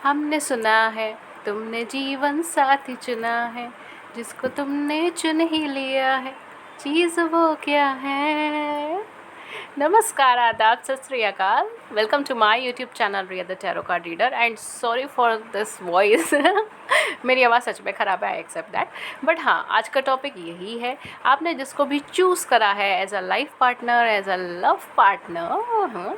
हमने सुना है तुमने जीवन साथी चुना है, जिसको तुमने चुन ही लिया है, चीज़ वो क्या है। नमस्कार, आदाब, सत श्री अकाल। Welcome to my YouTube channel Riya the tarot card reader and sorry for this voice. मेरी आवाज़ सच में ख़राब है, आई एक्सेप्ट दैट। बट हाँ, आज का टॉपिक यही है। आपने जिसको भी चूज़ करा है as a life partner, as a love partner,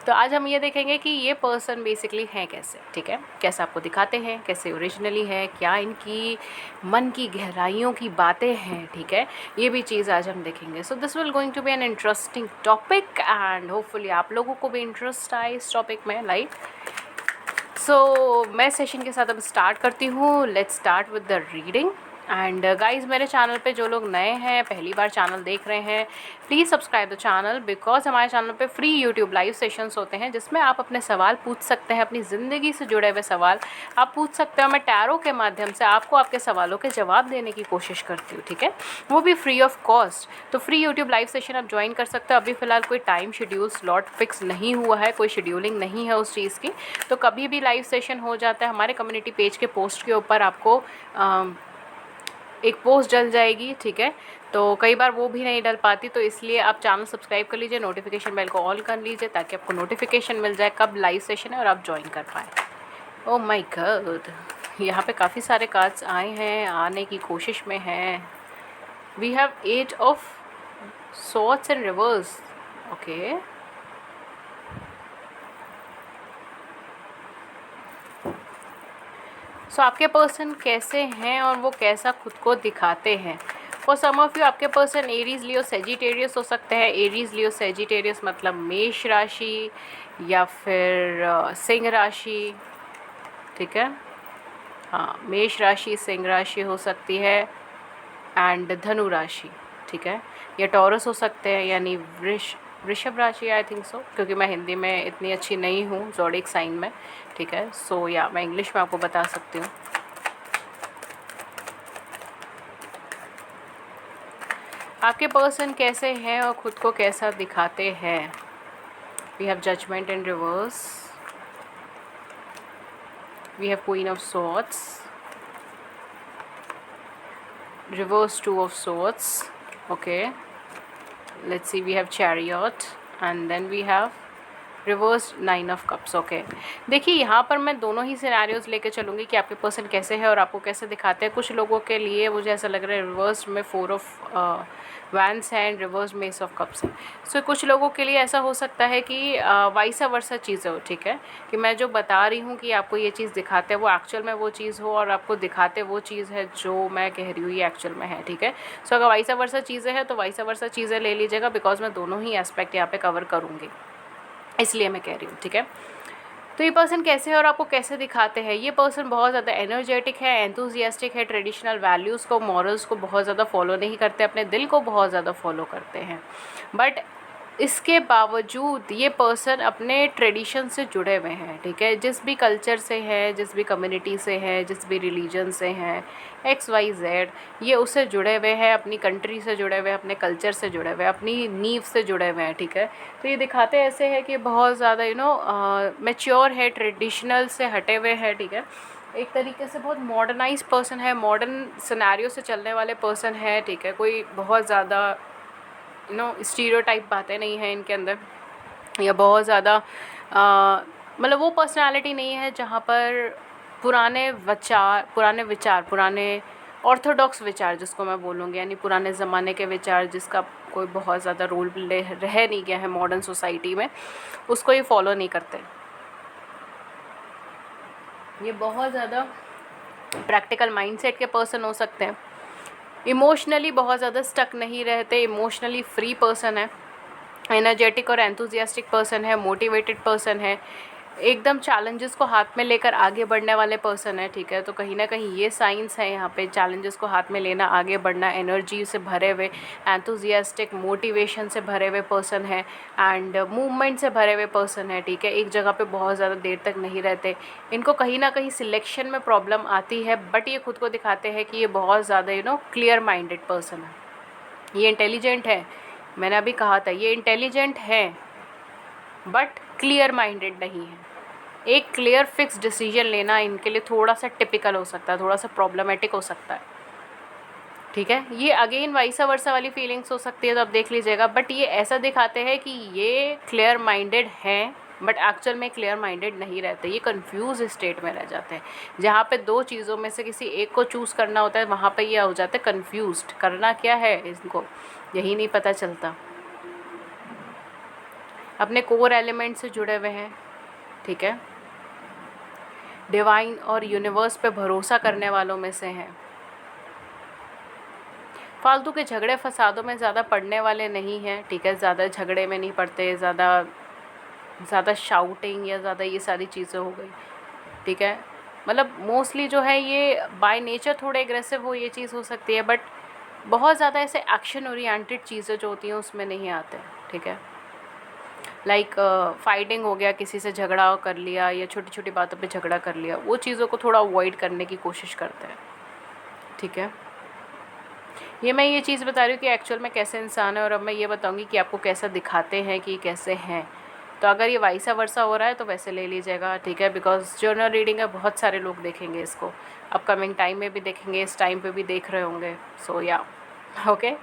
तो आज हम ये देखेंगे कि ये पर्सन बेसिकली हैं कैसे, ठीक है, कैसे आपको दिखाते हैं, कैसे ओरिजिनली है, क्या इनकी मन की गहराइयों की बातें हैं, ठीक है, ये भी चीज़ आज हम देखेंगे। So this will going to be an interesting topic and hopefully आप लोगों को भी इंटरेस्ट आए इस टॉपिक में, लाइक। सो मैं सेशन के साथ अब स्टार्ट करती हूँ। Let's start with the reading. And guys, मेरे चैनल पे जो लोग नए हैं, पहली बार चैनल देख रहे हैं, please subscribe the channel, because हमारे चैनल पे फ्री यूट्यूब लाइव सेशंस होते हैं जिसमें आप अपने सवाल पूछ सकते हैं, अपनी ज़िंदगी से जुड़े हुए सवाल आप पूछ सकते हो। मैं टैरो के माध्यम से आपको आपके सवालों के जवाब देने की कोशिश करती हूँ, ठीक है, वो भी फ्री ऑफ कॉस्ट। तो फ्री यूट्यूब लाइव सेशन आप ज्वाइन कर सकते हो। अभी फ़िलहाल कोई टाइम शेड्यूल स्लॉट फिक्स नहीं हुआ है, कोई शेड्यूलिंग नहीं है उस चीज़ की, तो कभी भी लाइव सेशन हो जाता है। हमारे कम्युनिटी पेज के पोस्ट के ऊपर आपको एक पोस्ट डल जाएगी, ठीक है, तो कई बार वो भी नहीं डल पाती, तो इसलिए आप चैनल सब्सक्राइब कर लीजिए, नोटिफिकेशन बेल को ऑल कर लीजिए ताकि आपको नोटिफिकेशन मिल जाए कब लाइव सेशन है और आप ज्वाइन कर पाएँ। ओह माय गॉड, यहाँ पे काफ़ी सारे कार्ड्स आए हैं, आने की कोशिश में हैं। We have 8 of swords in reverse, okay. So आपके पर्सन कैसे हैं और वो कैसा खुद को दिखाते हैं। फॉर सम ऑफ यू आपके पर्सन एरीज लियो सेजिटेरियस हो सकते हैं। एरीज लियो सेजिटेरियस मतलब मेष राशि या फिर सिंह राशि, ठीक है, हाँ, मेष राशि, सिंह राशि हो सकती है एंड धनु राशि, ठीक है, या टॉरस हो सकते हैं, यानी वृषभ राशि, आई थिंक सो, क्योंकि मैं हिंदी में इतनी अच्छी नहीं हूँ ज़ोडिएक साइन में, ठीक है। सो या मैं इंग्लिश में आपको बता सकती हूँ। आपके पर्सन कैसे हैं और ख़ुद को कैसा दिखाते हैं। We have judgement in reverse, we have queen of swords, reverse 2 of swords, okay, let's see, we have chariot and then we have reverse 9 of cups, okay. देखिए, यहाँ पर मैं दोनों ही सिनेरियोज़ लेके चलूँगी कि आपके पर्सन कैसे है और आपको कैसे दिखाते हैं। कुछ लोगों के लिए मुझे ऐसा लग रहा है रिवर्स में 4 ऑफ वैंड्स है एंड रिवर्स में एस ऑफ कप्स है। सो कुछ लोगों के लिए ऐसा हो सकता है कि वाइसा वर्सा चीज़ें हो, ठीक है, कि मैं जो बता रही हूँ कि आपको ये चीज़ दिखाते हैं वो एक्चुअल में वो चीज़ हो और आपको दिखाते वो चीज़ है जो मैं कह रही हूँ ये एक्चुअल में है, ठीक है। सो अगर वाइसा वर्सा चीज़ें हैं तो वाइसा वर्सा चीज़ें ले लीजिएगा, बिकॉज मैं दोनों ही एस्पेक्ट यहाँ पे कवर करूँगी, इसलिए मैं कह रही हूँ, ठीक है। तो ये पर्सन कैसे है और आपको कैसे दिखाते हैं। ये पर्सन बहुत ज़्यादा एनर्जेटिक है, एंथुजियास्टिक है, ट्रेडिशनल वैल्यूज़ को, मॉरल्स को बहुत ज़्यादा फॉलो नहीं करते, अपने दिल को बहुत ज़्यादा फॉलो करते हैं। बट इसके बावजूद ये पर्सन अपने ट्रेडिशन से जुड़े हुए हैं, ठीक है, जिस भी कल्चर से है, जिस भी कम्युनिटी से है, जिस भी रिलीजन से हैं, XYZ, ये उससे जुड़े हुए हैं, अपनी कंट्री से जुड़े हुए हैं, अपने कल्चर से जुड़े हुए हैं, अपनी नींव से जुड़े हुए हैं, ठीक है। तो ये दिखाते ऐसे है कि बहुत ज़्यादा मैच्योर है, ट्रेडिशनल से हटे हुए हैं, ठीक है, एक तरीके से बहुत मॉडर्नाइज पर्सन है, मॉडर्न सिनेरियो से चलने वाले पर्सन है, ठीक है, कोई बहुत ज़्यादा स्टीरियोटाइप बातें नहीं हैं इनके अंदर, या बहुत ज़्यादा मतलब वो पर्सनालिटी नहीं है जहाँ पर पुराने विचार, पुराने ऑर्थोडॉक्स विचार जिसको मैं बोलूँगी, यानी पुराने ज़माने के विचार जिसका कोई बहुत ज़्यादा रोल रह नहीं गया है मॉडर्न सोसाइटी में, उसको ये फॉलो नहीं करते। ये बहुत ज़्यादा प्रैक्टिकल माइंडसेट के पर्सन हो सकते हैं, इमोशनली बहुत ज़्यादा स्टक नहीं रहते, इमोशनली फ्री पर्सन है, एनर्जेटिक और एंथुजियास्टिक पर्सन है, मोटिवेटेड पर्सन है, एकदम चैलेंजेस को हाथ में लेकर आगे बढ़ने वाले पर्सन है, ठीक है। तो कहीं ना कहीं ये साइंस है यहाँ पे, चैलेंजेस को हाथ में लेना, आगे बढ़ना, एनर्जी से भरे हुए, एंथुजियास्टिक, मोटिवेशन से भरे हुए पर्सन है एंड मूवमेंट से भरे हुए पर्सन है, ठीक है। एक जगह पे बहुत ज़्यादा देर तक नहीं रहते, इनको कहीं ना कहीं सिलेक्शन में प्रॉब्लम आती है, बट ये खुद को दिखाते हैं कि ये बहुत ज़्यादा क्लियर माइंडेड पर्सन है, ये इंटेलिजेंट है। मैंने अभी कहा था ये इंटेलिजेंट है बट क्लियर माइंडेड नहीं है, एक क्लियर फिक्स डिसीजन लेना इनके लिए थोड़ा सा टिपिकल हो सकता है, थोड़ा सा प्रॉब्लमेटिक हो सकता है, ठीक है। ये अगेन वाइसा वर्सा वाली फीलिंग्स हो सकती है, तो आप देख लीजिएगा। बट ये ऐसा दिखाते हैं कि ये क्लियर माइंडेड हैं, बट एक्चुअल में क्लियर माइंडेड नहीं रहते, ये कंफ्यूज स्टेट में रह जाते हैं। जहाँ पे दो चीज़ों में से किसी एक को चूज़ करना होता है, वहाँ पे ये हो जाते हैं कन्फ्यूज्ड, करना क्या है इनको यही नहीं पता चलता। अपने कोर एलिमेंट से जुड़े हुए हैं, ठीक है, डिवाइन और यूनिवर्स पे भरोसा करने वालों में से हैं। फालतू के झगड़े फसादों में ज़्यादा पड़ने वाले नहीं हैं, ठीक है, ज़्यादा झगड़े में नहीं पड़ते, ज़्यादा शाउटिंग या ज़्यादा ये सारी चीज़ें हो गई, ठीक है। मतलब मोस्टली जो है ये बाय नेचर थोड़े एग्रेसिव हो, ये चीज़ हो सकती है, बट बहुत ज़्यादा ऐसे एक्शन ओरिएंटेड चीज़ें जो होती हैं उसमें नहीं आते, ठीक है। लाइक फाइटिंग हो गया, किसी से झगड़ा कर लिया या छोटी छोटी बातों पे झगड़ा कर लिया, वो चीज़ों को थोड़ा अवॉइड करने की कोशिश करते हैं, ठीक है। ये मैं ये चीज़ बता रही हूँ कि एक्चुअल में कैसे इंसान है, और अब मैं ये बताऊँगी कि आपको कैसा दिखाते हैं कि कैसे हैं। तो अगर ये वाइसा वर्सा हो रहा है तो वैसे ले लीजिएगा, ठीक है, बिकॉज जर्नल रीडिंग है, बहुत सारे लोग देखेंगे इसको, अपकमिंग टाइम में भी देखेंगे, इस टाइम पे भी देख रहे होंगे। सो या ओके,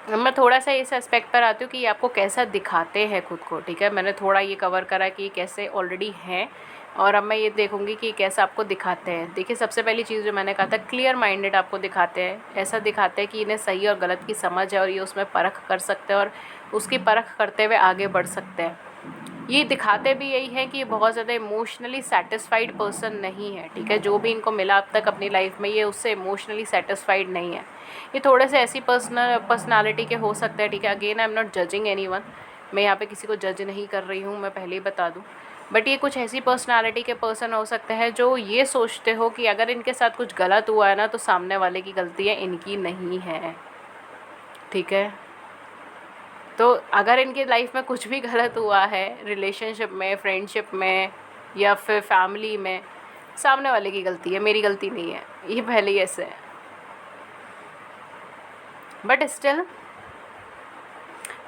मैं थोड़ा सा इस एस्पेक्ट पर आती हूँ कि ये आपको कैसा दिखाते हैं खुद को, ठीक है। मैंने थोड़ा ये कवर करा कि ये कैसे ऑलरेडी हैं, और अब मैं ये देखूंगी कि कैसा आपको दिखाते हैं। देखिए, सबसे पहली चीज़ जो मैंने कहा था, क्लियर माइंडेड आपको दिखाते हैं, ऐसा दिखाते हैं कि इन्हें सही और गलत की समझ है और ये उसमें परख कर सकते हैं और उसकी परख करते हुए आगे बढ़ सकते हैं। ये दिखाते भी यही है कि ये बहुत ज़्यादा इमोशनली सेटिस्फाइड पर्सन नहीं है, ठीक है। जो भी इनको मिला अब तक अपनी लाइफ में, ये उससे इमोशनली सेटिस्फाइड नहीं है। ये थोड़े से ऐसी पर्सनालिटी के हो सकते हैं, ठीक है। Again I am not judging anyone, मैं यहाँ पे किसी को जज नहीं कर रही हूँ, मैं पहले ही बता दूँ। बट ये कुछ ऐसी पर्सनालिटी के पर्सन हो सकते हैं जो ये सोचते हो कि अगर इनके साथ कुछ गलत हुआ है ना, तो सामने वाले की गलती है, इनकी नहीं है, ठीक है। तो अगर इनकी लाइफ में कुछ भी गलत हुआ है, रिलेशनशिप में, फ्रेंडशिप में या फिर फैमिली में, सामने वाले की गलती है, मेरी गलती नहीं है, ये पहले ही ऐसे है। बट स्टिल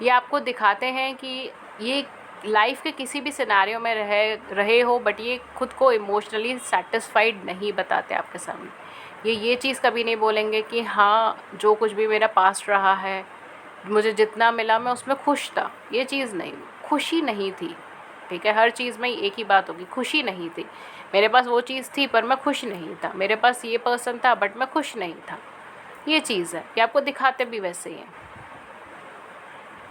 ये आपको दिखाते हैं कि ये लाइफ के किसी भी सिनारियो में रहे हो, बट ये खुद को इमोशनली सेटिस्फाइड नहीं बताते आपके सामने। ये चीज़ कभी नहीं बोलेंगे कि हाँ, जो कुछ भी मेरा पास्ट रहा है, मुझे जितना मिला मैं उसमें खुश था, ये चीज़ नहीं, खुशी नहीं थी, ठीक है। हर चीज़ में एक ही बात होगी, खुशी नहीं थी। मेरे पास वो चीज़ थी पर मैं खुश नहीं था, मेरे पास ये पर्सन था बट मैं खुश नहीं था, ये चीज़ है। ये आपको दिखाते भी वैसे ही हैं।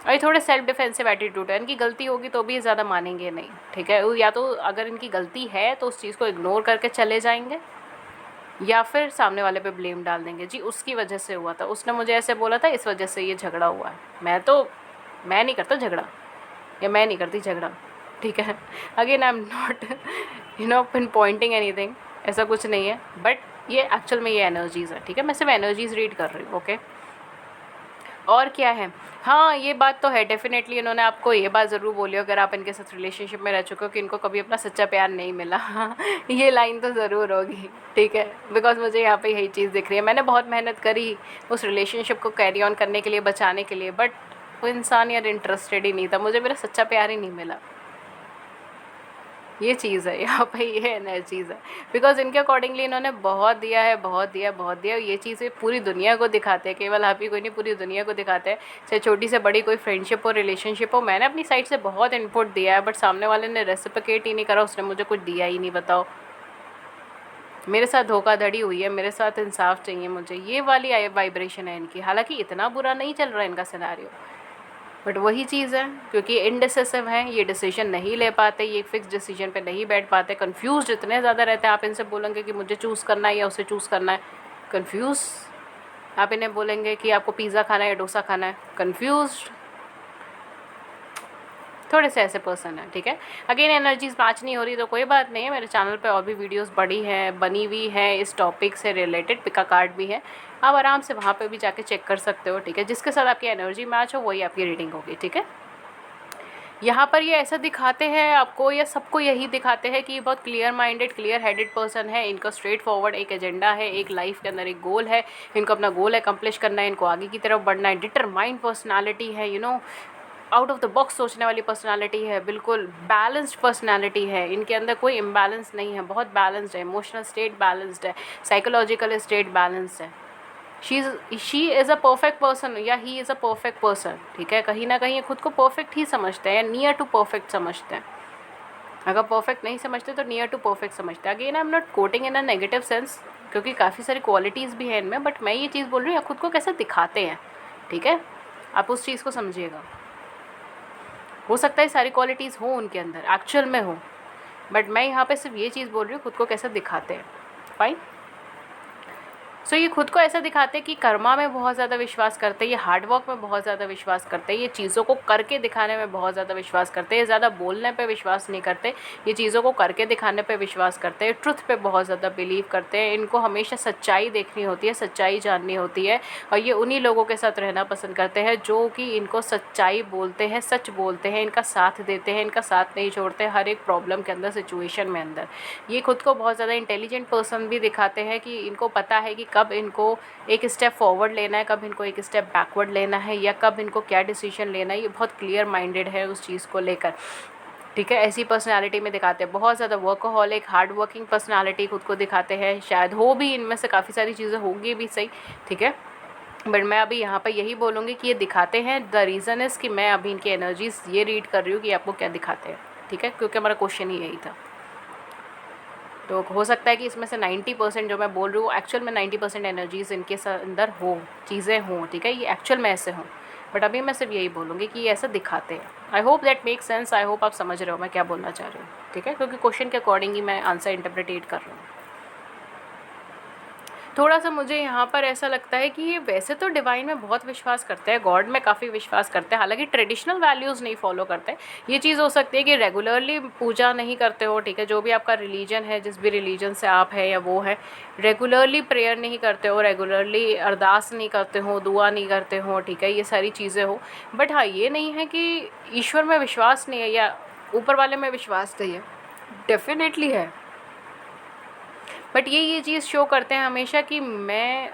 और ये थोड़े सेल्फ डिफेंसिव एटीट्यूड है, इनकी गलती होगी तो भी ज़्यादा मानेंगे नहीं, ठीक है। या तो अगर इनकी गलती है तो उस चीज़ को इग्नोर करके चले जाएंगे, या फिर सामने वाले पे ब्लेम डाल देंगे, जी उसकी वजह से हुआ था, उसने मुझे ऐसे बोला था, इस वजह से ये झगड़ा हुआ है। मैं नहीं करता झगड़ा, या मैं नहीं करती झगड़ा, ठीक है। Again I am not pinpointing anything, ऐसा कुछ नहीं है, बट ये एक्चुअल में ये एनर्जीज़ है, ठीक है। मैं सिर्फ एनर्जीज़ रीड कर रही हूँ, ओके। और क्या है, हाँ ये बात तो है, डेफिनेटली इन्होंने आपको ये बात ज़रूर बोली अगर आप इनके साथ रिलेशनशिप में रह चुके हो, कि इनको कभी अपना सच्चा प्यार नहीं मिला। ये लाइन तो ज़रूर होगी, ठीक है, बिकॉज मुझे यहाँ पे यही चीज़ दिख रही है। मैंने बहुत मेहनत करी उस रिलेशनशिप को कैरी ऑन करने के लिए, बचाने के लिए, बट वो इंसान यार इंटरेस्टेड ही नहीं था, मुझे मेरा सच्चा प्यार ही नहीं मिला। ये चीज़ है यहाँ पे, ये एनर्जीज़ है, बिकॉज इनके अकॉर्डिंगली इन्होंने बहुत दिया है, बहुत दिया, बहुत दिया। ये चीज़ें पूरी दुनिया को दिखाते हैं, केवल आप ही कोई नहीं, पूरी दुनिया को दिखाते हैं, चाहे छोटी से बड़ी कोई फ्रेंडशिप हो, रिलेशनशिप हो। मैंने अपनी साइड से बहुत इनपुट दिया है, बट सामने वाले ने रेसिप्रोकेट ही नहीं करा, उसने मुझे कुछ दिया ही नहीं। बताओ, मेरे साथ धोखाधड़ी हुई है, मेरे साथ इंसाफ चाहिए मुझे, ये वाली वाइब्रेशन है इनकी। हालांकि इतना बुरा नहीं चल रहा इनका सिनेरियो, बट वही चीज़ है, क्योंकि इनडिसिसिव हैं, ये डिसीजन नहीं ले पाते, ये फिक्स डिसीजन पे नहीं बैठ पाते, कंफ्यूज इतने ज़्यादा रहते हैं। आप इनसे बोलेंगे कि मुझे चूज़ करना है या उसे चूज़ करना है, कंफ्यूज। आप इन्हें बोलेंगे कि आपको पिज़्ज़ा खाना है या डोसा खाना है, कंफ्यूज। थोड़े से ऐसे पर्सन है, ठीक है। अगेन एनर्जीज मैच नहीं हो रही तो कोई बात नहीं है, मेरे चैनल पे और भी वीडियोस बनी हुई हैं इस टॉपिक से रिलेटेड, पिका कार्ड भी है, आप आराम से वहाँ पे भी जाके चेक कर सकते हो, ठीक है। जिसके साथ आपकी एनर्जी मैच हो वही आपकी रीडिंग होगी, ठीक है। यहाँ पर ये ऐसा दिखाते हैं आपको, या सबको यही दिखाते हैं कि ये बहुत clear minded, clear headed person है। इनका स्ट्रेट फॉरवर्ड एक एजेंडा है, एक लाइफ के अंदर एक गोल है, इनको अपना गोल एकम्प्लिश करना है, इनको आगे की तरफ बढ़ना है। डिटरमाइंड पर्सनालिटी है, आउट ऑफ द बॉक्स सोचने वाली पर्सनालिटी है, बिल्कुल बैलेंस्ड पर्सनालिटी है, इनके अंदर कोई इम्बैलेंस नहीं है, बहुत बैलेंस्ड है, इमोशनल स्टेट बैलेंस्ड है, साइकोलॉजिकल स्टेट बैलेंस्ड है। She is a perfect person या he is a perfect person, ठीक है। कहीं ना कहीं ये खुद को परफेक्ट ही समझते हैं या नियर टू परफेक्ट समझते हैं। अगर परफेक्ट नहीं समझते तो नियर टू परफेक्ट समझते हैं। Again I am not coating in a negative sense, क्योंकि काफ़ी सारी क्वालिटीज़ भी हैं इनमें, बट मैं ये चीज़ बोल रही हूँ खुद को कैसे दिखाते हैं, ठीक है। आप उस चीज़ को समझिएगा। हो सकता है सारी क्वालिटीज़ हो उनके अंदर, एक्चुअल में हो, बट मैं यहाँ पे सिर्फ ये चीज़ बोल रही हूँ खुद को कैसे दिखाते हैं। फाइन। सो ये खुद को ऐसा दिखाते हैं कि कर्मा में बहुत ज़्यादा विश्वास करते हैं, ये हार्ड वर्क में बहुत ज़्यादा विश्वास करते हैं, ये चीज़ों को करके दिखाने में बहुत ज़्यादा विश्वास करते हैं, ज़्यादा बोलने पे विश्वास नहीं करते, ये चीज़ों को करके दिखाने पे विश्वास करते हैं, ट्रुथ पे बहुत ज़्यादा बिलीव करते हैं। इनको हमेशा सच्चाई देखनी होती है, सच्चाई जाननी होती है, और ये उन्हीं लोगों के साथ रहना पसंद करते हैं जो कि इनको सच्चाई बोलते हैं, सच बोलते हैं, इनका साथ देते हैं, इनका साथ नहीं छोड़ते हर एक प्रॉब्लम के अंदर, सिचुएशन में अंदर। ये खुद को बहुत ज़्यादा इंटेलिजेंट पर्सन भी दिखाते हैं कि इनको पता है कि कब इनको एक स्टेप फॉरवर्ड लेना है, कब इनको एक स्टेप बैकवर्ड लेना है, या कब इनको क्या डिसीजन लेना है। ये बहुत क्लियर माइंडेड है उस चीज़ को लेकर, ठीक है। ऐसी पर्सनालिटी में दिखाते हैं, बहुत ज़्यादा वर्कहोलिक हार्ड वर्किंग पर्सनालिटी खुद को दिखाते हैं। शायद हो भी इनमें से काफ़ी सारी चीज़ें होंगी भी सही, ठीक है, बट मैं अभी यहाँ पर यही बोलूँगी कि ये दिखाते हैं। द रीज़न इज़ कि मैं अभी इनकी एनर्जीज ये रीड कर रही हूँ कि आपको क्या दिखाते हैं, ठीक है, क्योंकि हमारा क्वेश्चन ही यही था। तो हो सकता है कि इसमें से 90% जो मैं बोल रही हूँ एक्चुअल में 90% एनर्जीज इनके अंदर हो, चीज़ें हों, ठीक है, ये एक्चुअल में ऐसे हों, बट अभी मैं सिर्फ यही बोलूँगी कि ये ऐसा दिखाते हैं। I hope that make sense, I hope आप समझ रहे हो मैं क्या बोलना चाह रही हूँ, ठीक है, क्योंकि क्वेश्चन के अकॉर्डिंग ही मैं आंसर इंटरप्रिटेट कर रही हूँ। थोड़ा सा मुझे यहाँ पर ऐसा लगता है कि ये वैसे तो डिवाइन में बहुत विश्वास करते हैं, गॉड में काफ़ी विश्वास करते हैं, हालांकि ट्रेडिशनल वैल्यूज़ नहीं फॉलो करते। ये चीज़ हो सकती है कि रेगुलरली पूजा नहीं करते हो, ठीक है, जो भी आपका रिलीजन है, जिस भी रिलीजन से आप है या वो है, रेगुलरली प्रेयर नहीं करते हो, रेगुलरली अरदास नहीं करते हो, दुआ नहीं करते हो, ठीक है, ये सारी चीज़ें हो। बट हाँ, ये नहीं है कि ईश्वर में विश्वास नहीं है या ऊपर वाले में विश्वास नहीं है, डेफिनेटली है। बट ये चीज़ शो करते हैं हमेशा कि मैं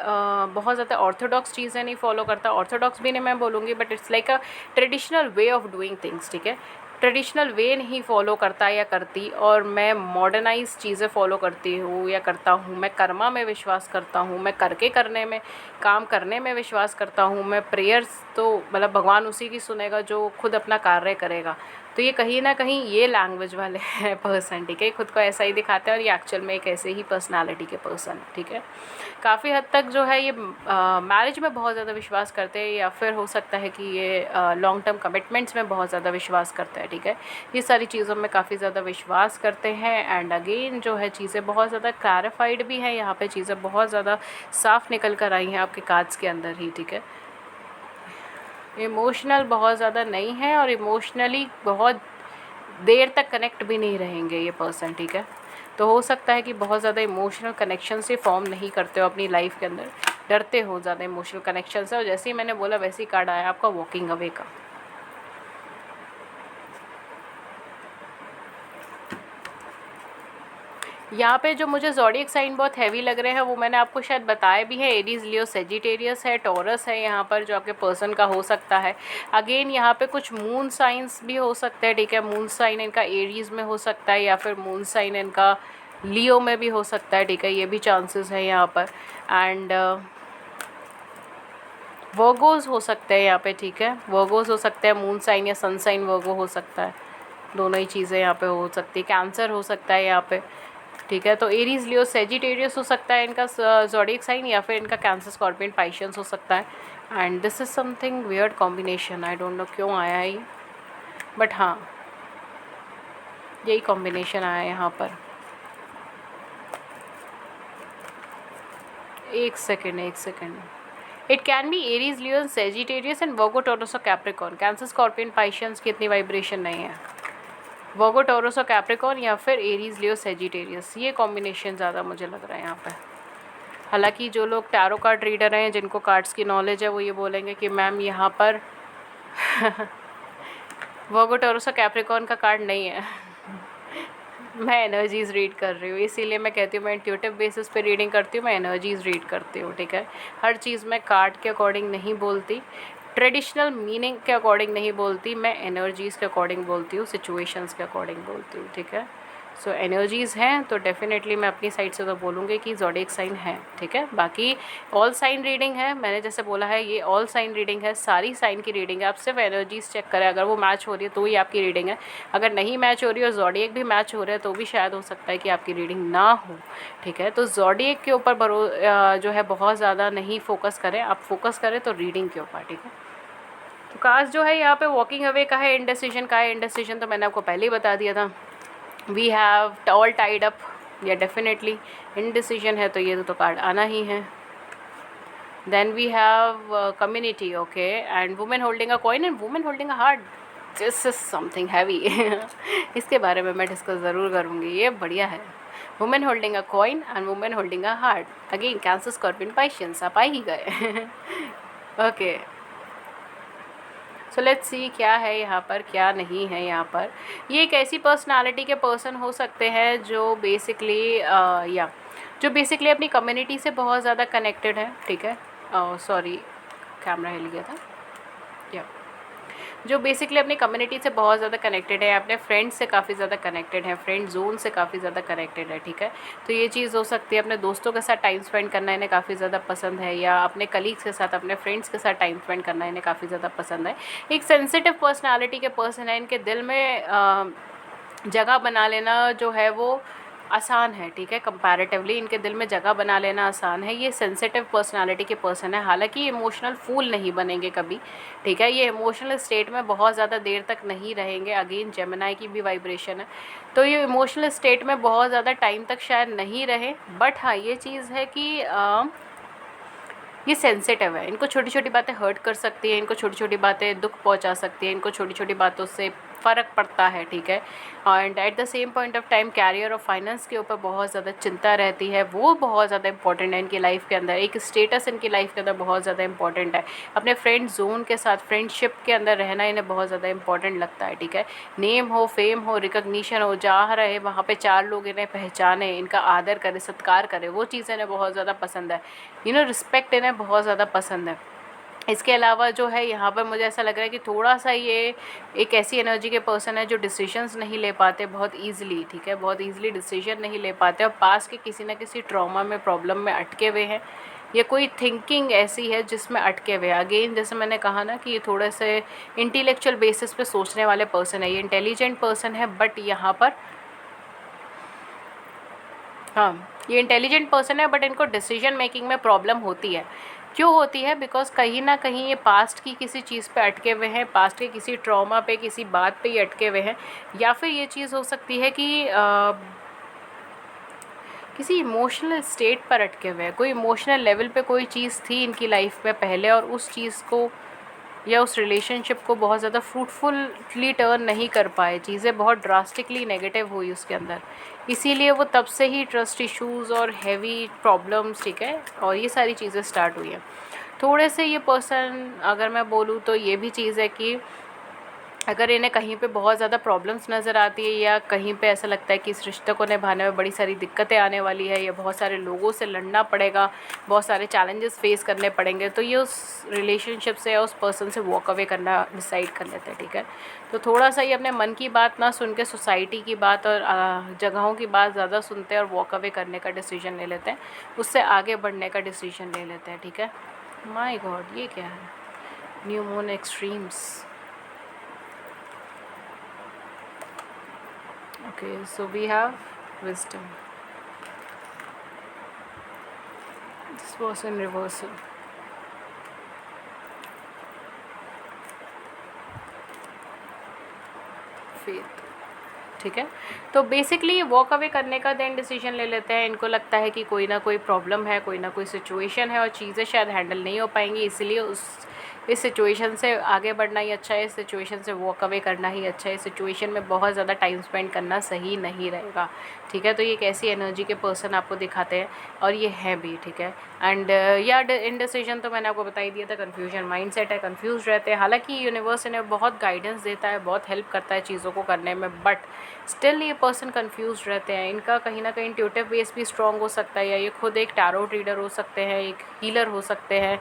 बहुत ज़्यादा ऑर्थोडॉक्स चीज़ें नहीं फॉलो करता। ऑर्थोडॉक्स भी नहीं मैं बोलूँगी, but it's like a traditional way of doing things, ठीक है, ट्रेडिशनल वे नहीं फॉलो करता या करती, और मैं मॉडर्नाइज चीज़ें फॉलो करती हूँ या करता हूँ। मैं कर्मा में विश्वास करता हूँ, मैं करके करने में, काम करने में विश्वास करता हूँ। मैं प्रेयर्स तो मतलब भगवान उसी की सुनेगा जो खुद अपना कार्य करेगा। तो ये कहीं ना कहीं ये लैंग्वेज वाले हैं पर्सन, ठीक है, खुद को ऐसा ही दिखाते हैं, और ये एक्चुअल में एक ऐसे ही पर्सनालिटी के पर्सन, ठीक है। काफ़ी हद तक जो है ये मैरिज में बहुत ज़्यादा विश्वास करते हैं, या फिर हो सकता है कि ये लॉन्ग टर्म कमिटमेंट्स में बहुत ज़्यादा विश्वास करते हैं, ठीक है। ये सारी चीज़ों में काफ़ी ज़्यादा विश्वास करते हैं। एंड अगेन जो है चीज़ें बहुत ज़्यादा क्लैरिफाइड भी हैं, यहाँ पे चीज़ें बहुत ज़्यादा साफ निकल कर आई हैं आपके कार्ड्स के अंदर ही, ठीक है। इमोशनल बहुत ज़्यादा नहीं है, और इमोशनली बहुत देर तक कनेक्ट भी नहीं रहेंगे ये पर्सन, ठीक है। तो हो सकता है कि बहुत ज़्यादा इमोशनल कनेक्शन से फॉर्म नहीं करते हो अपनी लाइफ के अंदर, डरते हो ज़्यादा इमोशनल कनेक्शन से, और जैसे ही मैंने बोला वैसे ही कार्ड आया आपका वॉकिंग अवे का। यहाँ पे जो मुझे ज़ोडिएक साइन बहुत हैवी लग रहे हैं वो मैंने आपको शायद बताया भी है। एरीज, लियो, सेजिटेरियस है, टॉरस है यहाँ पर, जो आपके पर्सन का हो सकता है। अगेन यहाँ पे कुछ मून साइंस भी हो सकते हैं, ठीक है। मून साइन इनका एरीज में हो सकता है, या फिर मून साइन इनका लियो में भी हो सकता है, ठीक है, ये भी चांसेस है यहाँ पर। एंड वर्गोज हो सकते हैं यहाँ पे, ठीक है, वर्गोज हो सकते हैं, मून साइन या सन साइन वर्गो हो सकता है, दोनों ही चीज़ें यहाँ पे हो सकती है। कैंसर हो सकता है यहाँ पे, ठीक है। तो एरीज, लियो, सेजिटेरियस हो सकता है इनका ज़ोडिएक साइन, या फिर इनका कैंसर, स्कॉर्पियन, पाइशियंस हो सकता है। And this is something weird combination, I don't know क्यों आया है ये, बट हाँ यही कॉम्बिनेशन आया है यहाँ पर। एक second. It can B Aries, Leo, Sagittarius and Virgo, taurus और कैप्रिकॉर्न। कैंसर, स्कॉर्पियन, पाइशियंस की इतनी वाइब्रेशन नहीं है। वर्गो, टॉरस और कैप्रिकॉर्न, या फिर एरीज, लियो, सेजिटेरियस, ये कॉम्बिनेशन ज़्यादा मुझे लग रहा है यहाँ पे। हालांकि जो लोग टैरो कार्ड रीडर हैं, जिनको कार्ड्स की नॉलेज है, वो ये बोलेंगे कि मैम यहाँ पर वर्गो, टॉरस और कैप्रिकॉर्न का कार्ड नहीं है। मैं एनर्जीज़ रीड कर रही हूँ, इसीलिए मैं कहती हूँ मैं इंट्यूटिव बेसिस पे रीडिंग करती हूँ, मैं एनर्जीज़ रीड करती हूँ, ठीक है। हर चीज़ मैं कार्ड के अकॉर्डिंग नहीं बोलती, ट्रेडिशनल मीनिंग के अकॉर्डिंग नहीं बोलती, मैं एनर्जीज़ के अकॉर्डिंग बोलती हूँ, सिचुएशंस के अकॉर्डिंग बोलती हूँ, ठीक है। सो एनर्जीज़ हैं तो डेफिनेटली मैं अपनी साइड से तो बोलूँगी कि ज़ोडिएक साइन है, ठीक है। बाकी ऑल साइन रीडिंग है, मैंने जैसे बोला है ये ऑल साइन रीडिंग है, सारी साइन की रीडिंग है। आप सिर्फ एनर्जीज़ चेक करें, अगर वो मैच हो रही है तो ही आपकी रीडिंग है। अगर नहीं मैच हो रही है और ज़ोडिएक भी मैच हो रहा है तो भी शायद हो सकता है कि आपकी रीडिंग ना हो, ठीक है। तो ज़ोडिएक के ऊपर जो है बहुत ज़्यादा नहीं फोकस करें, आप फोकस करें तो रीडिंग के ऊपर, ठीक है। तो कास्ट जो है यहाँ पे वॉकिंग अवे का है, इंडेसिजन का है। इंडेसिजन तो मैंने आपको पहले ही बता दिया था। We have all tied up, या डेफिनेटली इनडिसीजन है तो ये तो कार्ड आना ही है। Then we have community, okay, and women holding a coin and women holding a heart. This is something heavy. इसके बारे में मैं डिस्कस ज़रूर करूँगी, ये बढ़िया है। Women holding a coin and women holding a heart, again Cancer Scorpion Pisceans, आप आ ही गए। ओके, सो लेट्स सी क्या है यहाँ पर, क्या नहीं है यहाँ पर। ये एक ऐसी पर्सनालिटी के पर्सन हो सकते हैं जो बेसिकली जो बेसिकली अपनी कम्युनिटी से बहुत ज़्यादा कनेक्टेड है, ठीक है। सॉरी, कैमरा हिल गया था। या जो बेसिकली अपनी कम्युनिटी से बहुत ज़्यादा कनेक्टेड है, अपने फ्रेंड्स से काफ़ी ज़्यादा कनेक्टेड है, फ्रेंड जोन से काफ़ी ज़्यादा कनेक्टेड है, ठीक है। तो ये चीज़ हो सकती है। अपने दोस्तों के साथ टाइम स्पेंड करना इन्हें काफ़ी ज़्यादा पसंद है, या अपने कलीग्स के साथ, अपने फ्रेंड्स के साथ टाइम स्पेंड करना इन्हें काफ़ी ज़्यादा पसंद है। एक सेंसिटिव पर्सनैलिटी के पर्सन है, इनके दिल में जगह बना लेना जो है वो आसान है, ठीक है। कंपैरेटिवली इनके दिल में जगह बना लेना आसान है। ये सेंसिटिव पर्सनालिटी के पर्सन है, हालांकि इमोशनल फूल नहीं बनेंगे कभी, ठीक है। ये इमोशनल स्टेट में बहुत ज़्यादा देर तक नहीं रहेंगे। अगेन जेमिनाई की भी वाइब्रेशन है, तो ये इमोशनल स्टेट में बहुत ज़्यादा टाइम तक शायद नहीं रहे। बट हाँ, ये चीज़ है कि ये सेंसिटिव है, इनको छोटी छोटी बातें हर्ट कर सकती है, इनको छोटी छोटी बातें दुख पहुंचा सकती है, इनको छोटी छोटी बातों से फ़र्क पड़ता है, ठीक है। And at the same point of time career और फाइनेंस के ऊपर बहुत ज़्यादा चिंता रहती है, वो बहुत ज़्यादा इंपॉर्टेंट है इनकी लाइफ के अंदर। एक स्टेटस इनकी लाइफ के अंदर बहुत ज़्यादा इंपॉर्टेंट है। अपने फ्रेंड जोन के साथ फ्रेंडशिप के अंदर रहना इन्हें बहुत ज़्यादा इंपॉर्टेंट लगता है, ठीक है। नेम हो, फेम हो, रिकग्निशन हो, जहाँ रहे वहाँ पे चार लोग इन्हें पहचाने, इनका आदर करे, सत्कार करे, वो चीज़ इन्हें बहुत ज़्यादा पसंद है। रिस्पेक्ट इन्हें बहुत ज़्यादा पसंद है। इसके अलावा जो है यहाँ पर मुझे ऐसा लग रहा है कि थोड़ा सा ये एक ऐसी एनर्जी के पर्सन है जो डिसीजंस नहीं ले पाते बहुत ईजिली, ठीक है। बहुत ईजिली डिसीजन नहीं ले पाते, और पास के किसी न किसी ट्रॉमा में, प्रॉब्लम में अटके हुए हैं, या कोई थिंकिंग ऐसी है जिसमें अटके हुए। अगेन जैसे मैंने कहा ना कि ये थोड़े से इंटेलेक्चुअल बेसिस पे सोचने वाले पर्सन है, ये इंटेलिजेंट पर्सन है, बट यहाँ पर हाँ, ये इंटेलिजेंट पर्सन है, बट इनको डिसीजन मेकिंग में प्रॉब्लम होती है। क्यों होती है? बिकॉज कहीं ना कहीं ये पास्ट की किसी चीज़ पे अटके हुए हैं, पास्ट के किसी ट्रॉमा पे, किसी बात पे ये अटके हुए हैं, या फिर ये चीज़ हो सकती है कि किसी इमोशनल स्टेट पर अटके हुए हैं। कोई इमोशनल लेवल पे कोई चीज़ थी इनकी लाइफ में पहले, और उस चीज़ को या उस रिलेशनशिप को बहुत ज़्यादा फ्रूटफुली टर्न नहीं कर पाए, चीज़ें बहुत ड्रास्टिकली नेगेटिव हुई उसके अंदर, इसीलिए वो तब से ही ट्रस्ट इश्यूज़ और हैवी प्रॉब्लम्स, ठीक है, और ये सारी चीज़ें स्टार्ट हुई हैं। थोड़े से ये पर्सन, अगर मैं बोलूँ तो ये भी चीज़ है कि अगर इन्हें कहीं पे बहुत ज़्यादा प्रॉब्लम्स नज़र आती है, या कहीं पे ऐसा लगता है कि इस रिश्ते को निभाने में बड़ी सारी दिक्कतें आने वाली है, या बहुत सारे लोगों से लड़ना पड़ेगा, बहुत सारे चैलेंजेस फेस करने पड़ेंगे, तो ये उस रिलेशनशिप से या उस पर्सन से वॉक अवे करना डिसाइड कर लेते हैं, ठीक है। तो थोड़ा सा ये अपने मन की बात ना सुन के सोसाइटी की बात और जगहों की बात ज़्यादा सुनते हैं, और वॉक अवे करने का डिसीजन ले लेते हैं, उससे आगे बढ़ने का डिसीजन ले लेते हैं, ठीक है। माय गॉड, ये क्या है? New moon extremes. Okay, so we have wisdom. This was in reversal. Faith. ठीक है, तो बेसिकली वॉक अवे करने का देन डिसीजन ले लेते हैं। इनको लगता है कि कोई ना कोई प्रॉब्लम है, कोई ना कोई सिचुएशन है, और चीज़ें शायद हैंडल नहीं हो पाएंगी, इसलिए इस सिचुएशन से आगे बढ़ना ही अच्छा है, इस सिचुएशन से वॉक अवे करना ही अच्छा है, इस सिचुएशन में बहुत ज़्यादा टाइम स्पेंड करना सही नहीं रहेगा, ठीक है। तो ये एक ऐसी एनर्जी के पर्सन आपको दिखाते हैं, और ये है भी, ठीक है। एंड या इनडिसीजन तो मैंने आपको बता ही दिया था, कन्फ्यूजन माइंडसेट है, कन्फ्यूज रहते हैं। हालांकि यूनिवर्स इन्हें बहुत गाइडेंस देता है, बहुत हेल्प करता है चीज़ों को करने में, बट स्टिल ये पर्सन कन्फ्यूज रहते हैं। इनका कहीं ना कहीं इंट्यूटिव बेस भी स्ट्रॉन्ग हो सकता है, या ये खुद एक टैरोट रीडर हो सकते हैं, एक हीलर हो सकते हैं,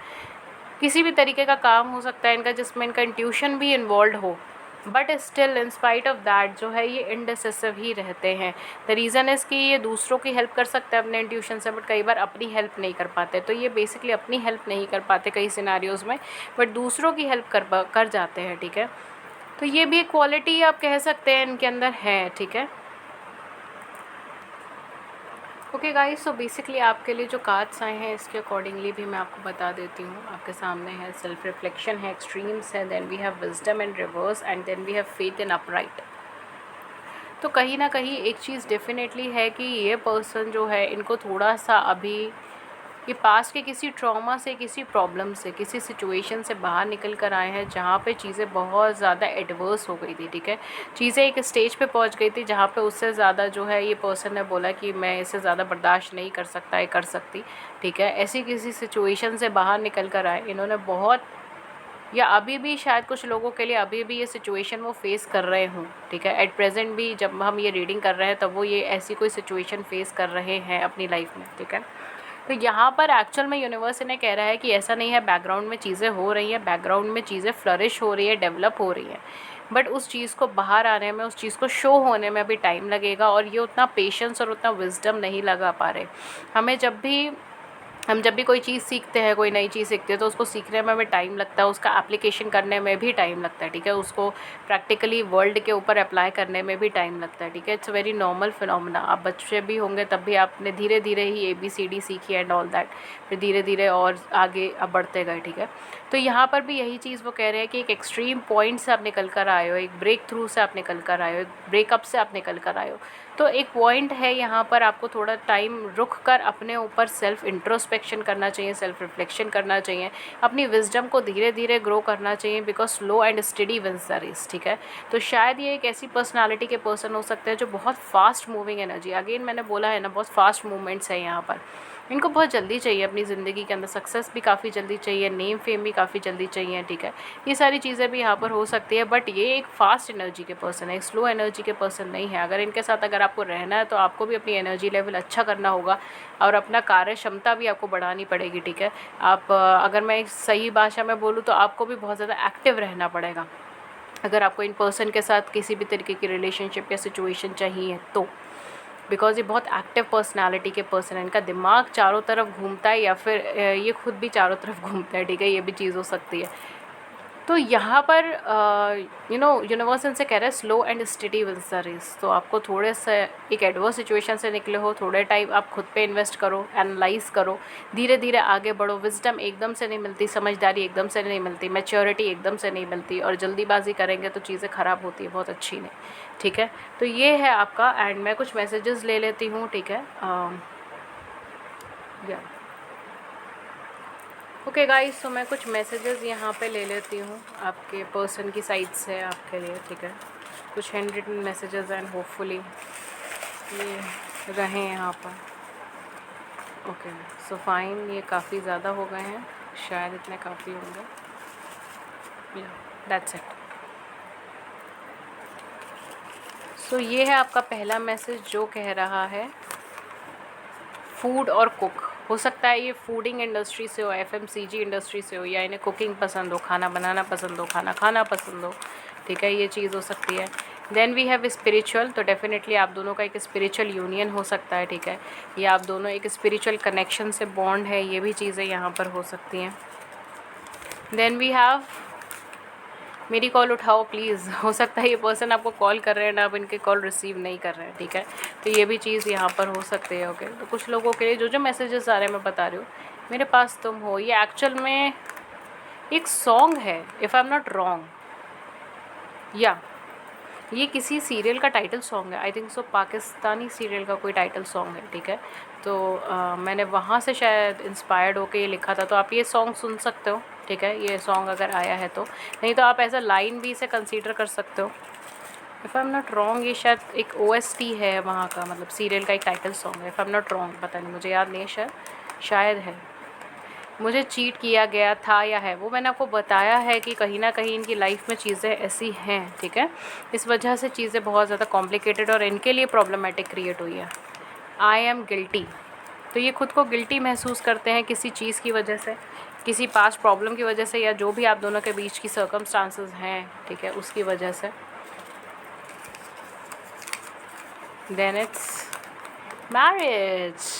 किसी भी तरीके का काम हो सकता है इनका जिसमें इनका इंट्यूशन भी इन्वॉल्व हो, but still in spite of that जो है ये इंडिसिसिव ही रहते हैं। द रीज़न इज़ कि ये दूसरों की हेल्प कर सकते हैं अपने इंट्यूशन से, बट कई बार अपनी हेल्प नहीं कर पाते। तो ये बेसिकली अपनी हेल्प नहीं कर पाते कई सिनारियोज़ में, बट दूसरों की हेल्प कर जाते हैं, ठीक है। तो ये भी एक क्वालिटी आप कह सकते हैं इनके अंदर है, ठीक है। ओके गाइस, सो बेसिकली आपके लिए जो कार्ड्स आए हैं इसके अकॉर्डिंगली भी मैं आपको बता देती हूँ। आपके सामने है सेल्फ रिफ्लेक्शन है, एक्सट्रीम्स है, then we have wisdom and reverse, and then we have faith in upright. तो कहीं ना कहीं एक चीज़ डेफिनेटली है कि ये पर्सन जो है इनको थोड़ा सा अभी ये पास्ट के किसी ट्रॉमा से, किसी प्रॉब्लम से, किसी सिचुएशन से बाहर निकल कर आए हैं जहाँ पे चीज़ें बहुत ज़्यादा एडवर्स हो गई थी, ठीक है। चीज़ें एक स्टेज पे पहुँच गई थी जहाँ पे उससे ज़्यादा जो है ये पर्सन ने बोला कि मैं इससे ज़्यादा बर्दाश्त नहीं कर सकता है, कर सकती, ठीक है। ऐसी किसी सिचुएशन से बाहर निकल कर आए इन्होंने बहुत, या अभी भी शायद कुछ लोगों के लिए अभी भी ये सिचुएशन वो फेस कर रहे हों, ठीक है। एट प्रेजेंट भी जब हम ये रीडिंग कर रहे हैं तब वो ये ऐसी कोई सिचुएशन फेस कर रहे हैं अपनी लाइफ में, ठीक है। तो यहाँ पर एक्चुअल में यूनिवर्स इन्हें कह रहा है कि ऐसा नहीं है, बैकग्राउंड में चीज़ें हो रही हैं, बैकग्राउंड में चीज़ें फ्लरिश हो रही है, डेवलप हो रही हैं, बट उस चीज़ को बाहर आने में, उस चीज़ को शो होने में अभी टाइम लगेगा, और ये उतना पेशेंस और उतना विजडम नहीं लगा पा रहे। हम जब भी कोई चीज़ सीखते हैं, कोई नई चीज़ सीखते हैं, तो उसको सीखने में हमें टाइम लगता है, उसका एप्लीकेशन करने में भी टाइम लगता है, ठीक है। उसको प्रैक्टिकली वर्ल्ड के ऊपर अप्लाई करने में भी टाइम लगता है, ठीक है। It's very normal phenomena. आप बच्चे भी होंगे तब भी आपने धीरे धीरे ही ABCD सीखी एंड ऑल दैट, फिर धीरे धीरे और आगे अब बढ़ते गए, ठीक है। तो यहाँ पर भी यही चीज़ वो कह रहे हैं कि एक एक्सट्रीम पॉइंट से आप निकल कर आए हो, एक ब्रेक थ्रू से आप निकल कर आए हो, एक ब्रेकअप से आप निकल कर आए हो। तो एक पॉइंट है यहाँ पर आपको थोड़ा टाइम रुक कर अपने ऊपर सेल्फ इंट्रोस्पेक्शन करना चाहिए, सेल्फ रिफ्लेक्शन करना चाहिए, अपनी विजडम को धीरे धीरे ग्रो करना चाहिए, because slow and steady wins the race, ठीक है। तो शायद ये एक ऐसी पर्सनालिटी के पर्सन हो सकते हैं जो बहुत फास्ट मूविंग एनर्जी, अगेन मैंने बोला है ना, बहुत फास्ट मूवमेंट्स है यहाँ पर। इनको बहुत जल्दी चाहिए अपनी ज़िंदगी के अंदर, सक्सेस भी काफ़ी जल्दी चाहिए, नेम फेम भी काफ़ी जल्दी चाहिए, ठीक है। ये सारी चीज़ें भी यहाँ पर हो सकती है, बट ये एक फास्ट एनर्जी के पर्सन है, एक स्लो एनर्जी के पर्सन नहीं है। अगर इनके साथ अगर आपको रहना है तो आपको भी अपनी एनर्जी लेवल अच्छा करना होगा और अपना कार्य क्षमता भी आपको बढ़ानी पड़ेगी, ठीक है। आप अगर मैं एक सही भाषा में बोलूँ तो आपको भी बहुत ज़्यादा एक्टिव रहना पड़ेगा अगर आपको इन पर्सन के साथ किसी भी तरीके की रिलेशनशिप या सिचुएशन चाहिए तो, बिकॉज़ ये बहुत एक्टिव पर्सनालिटी के पर्सन है। इनका दिमाग चारों तरफ घूमता है, या फिर ये खुद भी चारों तरफ घूमता है, ठीक है। ये भी चीज़ हो सकती है। तो यहाँ पर यूनिवर्स इनसे कह रहा है slow and steady wins the race. तो आपको थोड़े से एक एडवर्स सिचुएशन से निकले हो, थोड़े टाइम आप खुद पे इन्वेस्ट करो, एनालाइज करो, धीरे धीरे आगे बढ़ो। विजडम एकदम से नहीं मिलती, समझदारी एकदम से नहीं मिलती, मैच्योरिटी एकदम से नहीं मिलती, और जल्दीबाजी करेंगे तो चीज़ें ख़राब होती है, बहुत अच्छी नहीं, ठीक है। तो ये है आपका, एंड मैं कुछ मैसेजेस ले लेती हूँ, ठीक है। या ओके गाइस, तो मैं कुछ मैसेजेस यहाँ पे ले लेती हूँ आपके पर्सन की साइड से आपके लिए, ठीक है। कुछ handwritten messages and hopefully ये रहें यहाँ पर। ओके, सो फाइन, ये काफ़ी ज़्यादा हो गए हैं, शायद इतने काफ़ी होंगे। That's it. सो ये है आपका पहला मैसेज जो कह रहा है फूड और कुक। हो सकता है ये फूडिंग इंडस्ट्री से हो, FMCG इंडस्ट्री से हो, या इन्हें कुकिंग पसंद हो, खाना बनाना पसंद हो, खाना खाना पसंद हो, ठीक है। ये चीज़ हो सकती है। देन वी हैव स्पिरिचुअल, तो डेफिनेटली आप दोनों का एक स्पिरिचुअल यूनियन हो सकता है, ठीक है। या आप दोनों एक स्पिरिचुअल कनेक्शन से बॉन्ड है, ये भी चीज़ें यहाँ पर हो सकती हैं। देन वी हैव मेरी कॉल उठाओ प्लीज़। हो सकता है ये पर्सन आपको कॉल कर रहे हैं ना, आप इनके कॉल रिसीव नहीं कर रहे हैं, ठीक है। तो ये भी चीज़ यहाँ पर हो सकती है। ओके, तो कुछ लोगों के लिए जो जो मैसेजेस आ रहे हैं मैं बता रही हूँ। मेरे पास तुम हो, ये एक्चुअल में एक सॉन्ग है, if I am not wrong, या ये किसी सीरियल का टाइटल सॉन्ग है, I think so, Pakistani serial का कोई टाइटल सॉन्ग है, ठीक है। तो मैंने वहाँ से शायद इंस्पायर्ड होकर ये लिखा था, तो आप ये सॉन्ग सुन सकते हो, ठीक है। ये सॉन्ग अगर आया है तो, नहीं तो आप एज अ लाइन भी इसे कंसीडर कर सकते हो। If I am not wrong, ये शायद एक OST है वहाँ का, मतलब सीरियल का एक टाइटल सॉन्ग है, if I am not wrong, पता नहीं, मुझे याद नहीं है, शायद है। मुझे चीट किया गया था या है, वो मैंने आपको बताया है कि कहीं ना कहीं इनकी लाइफ में चीज़ें ऐसी हैं, ठीक है। इस वजह से चीज़ें बहुत ज़्यादा कॉम्प्लिकेटेड और इनके लिए प्रॉब्लमेटिक क्रिएट हुई है। आई एम गिल्टी, तो ये खुद को गिल्टी महसूस करते हैं किसी चीज़ की वजह से, किसी पास्ट प्रॉब्लम की वजह से या जो भी आप दोनों के बीच की सर्कमस्टांसेस हैं, ठीक है, उसकी वजह से। Then it's marriage.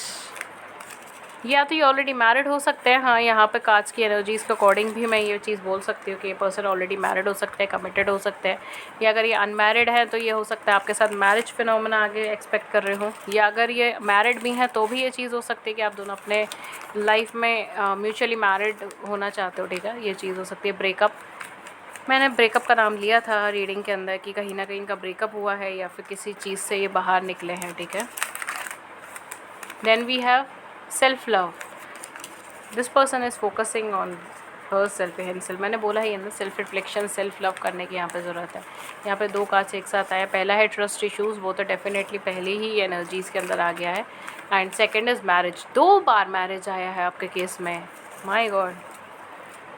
या तो ये ऑलरेडी मैरिड हो सकते हैं, हाँ, यहाँ पे कार्ड्स की एनर्जीज़ के अकॉर्डिंग भी मैं ये चीज़ बोल सकती हूँ कि ये पर्सन ऑलरेडी मैरिड हो सकते हैं, कमिटेड हो सकते हैं। या अगर ये अनमैरिड है तो ये हो सकता है आपके साथ मैरिज फिनोमेना आगे एक्सपेक्ट कर रहे हो। या अगर ये मैरिड भी हैं तो भी ये चीज़ हो सकती है कि आप दोनों अपने लाइफ में म्यूचुअली मैरिड होना चाहते हो, ठीक है, ये चीज़ हो सकती है। ब्रेकअप, मैंने ब्रेकअप का नाम लिया था रीडिंग के अंदर कि कहीं ना कहीं इनका ब्रेकअप हुआ है या फिर किसी चीज़ से ये बाहर निकले हैं, ठीक है। Then we have self love. This person is focusing on her self himself. मैंने बोला है ये ना, सेल्फ रिफ्लेक्शन, सेल्फ लव करने की यहाँ पे ज़रूरत है। यहाँ पे 2 कार्ड्स एक साथ आया। पहला है ट्रस्ट इश्यूज़, वो तो डेफिनेटली पहले ही एनर्जीज़ के अंदर आ गया है। And second is marriage. 2 bar marriage आया है आपके केस में। माय गॉड,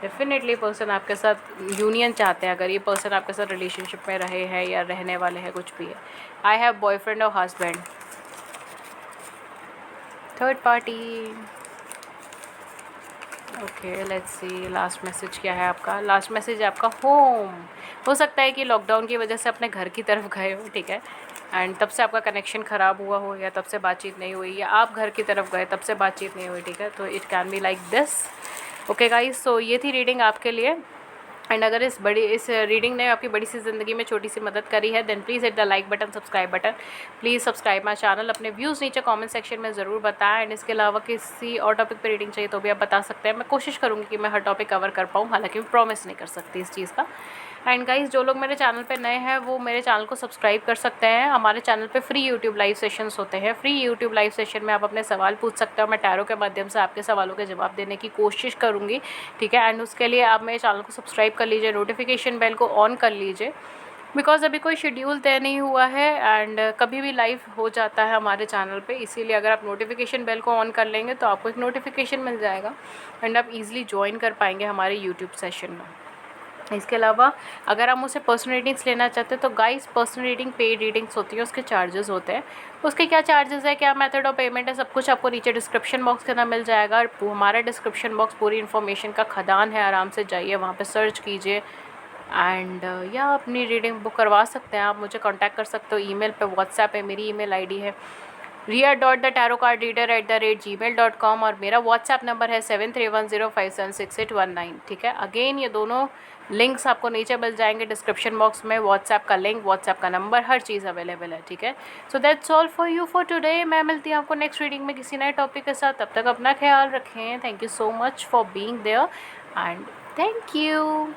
डेफिनेटली पर्सन आपके साथ यूनियन चाहते हैं। अगर ये पर्सन आपके साथ रिलेशनशिप में रहे हैं या रहने वाले हैं, कुछ भी है। आई हैव बॉयफ्रेंड और husband. Third party. Okay, let's see last message क्या है आपका। लास्ट मैसेज आपका होम। हो सकता है कि लॉकडाउन की वजह से अपने घर की तरफ गए हो, ठीक है, एंड तब से आपका कनेक्शन ख़राब हुआ हो या तब से बातचीत नहीं हुई, या आप घर की तरफ गए तब से बातचीत नहीं हुई, ठीक है। तो it can be like this. Okay guys, so ये थी रीडिंग आपके लिए। एंड अगर इस रीडिंग ने आपकी बड़ी सी ज़िंदगी में छोटी सी मदद करी है, then please hit the like button, subscribe button. Please subscribe my channel. अपने व्यूज़ नीचे कमेंट सेक्शन में ज़रूर बताएं। एंड इसके अलावा किसी और टॉपिक पे रीडिंग चाहिए तो भी आप बता सकते हैं। मैं कोशिश करूँगी कि मैं हर टॉपिक कवर कर पाऊँ, हालांकि मैं प्रॉमिस नहीं कर सकती इस चीज़ का। एंड गाइस, जो लोग मेरे चैनल पे नए हैं वो मेरे चैनल को सब्सक्राइब कर सकते हैं। हमारे चैनल पे फ्री यूट्यूब लाइव सेशंस होते हैं। फ्री यूट्यूब लाइव सेशन में आप अपने सवाल पूछ सकते हो। मैं टैरो के माध्यम से आपके सवालों के जवाब देने की कोशिश करूँगी, ठीक है। एंड उसके लिए आप मेरे चैनल को सब्सक्राइब कर लीजिए, नोटिफिकेशन बेल को ऑन कर लीजिए, बिकॉज़ अभी कोई शेड्यूल तय नहीं हुआ है एंड कभी भी लाइव हो जाता है हमारे चैनल पे। इसीलिए अगर आप नोटिफिकेशन बेल को ऑन कर लेंगे तो आपको एक नोटिफिकेशन मिल जाएगा एंड आप ईज़िली ज्वाइन कर पाएंगे हमारे यूट्यूब सेशन में। इसके अलावा अगर आप मुझसे पर्सनल रीडिंग्स लेना चाहते हैं तो guys, personal reading paid readings होती है, उसके चार्जेस होते हैं। उसके क्या चार्जेस है, क्या मेथड ऑफ पेमेंट है, सब कुछ आपको नीचे डिस्क्रिप्शन बॉक्स के अंदर मिल जाएगा। हमारा डिस्क्रिप्शन बॉक्स पूरी इन्फॉर्मेशन का खदान है। आराम से जाइए, वहाँ पे सर्च कीजिए एंड या अपनी रीडिंग बुक करवा सकते हैं। आप मुझे कॉन्टैक्ट कर सकते हो ईमेल पे, व्हाट्सएप है, मेरी ईमेल आईडी है ria.thetarotcardreader@gmail.com और मेरा व्हाट्सएप नंबर है 7310576819, ठीक है। अगेन ये दोनों लिंक्स आपको नीचे मिल जाएंगे डिस्क्रिप्शन बॉक्स में। व्हाट्सएप का लिंक, व्हाट्सएप का नंबर, हर चीज़ अवेलेबल है, ठीक है। So that's all for you for today. मैं मिलती हूँ आपको नेक्स्ट रीडिंग में किसी नए टॉपिक के साथ। तब तक अपना ख्याल रखें। Thank you so much for being there and thank you.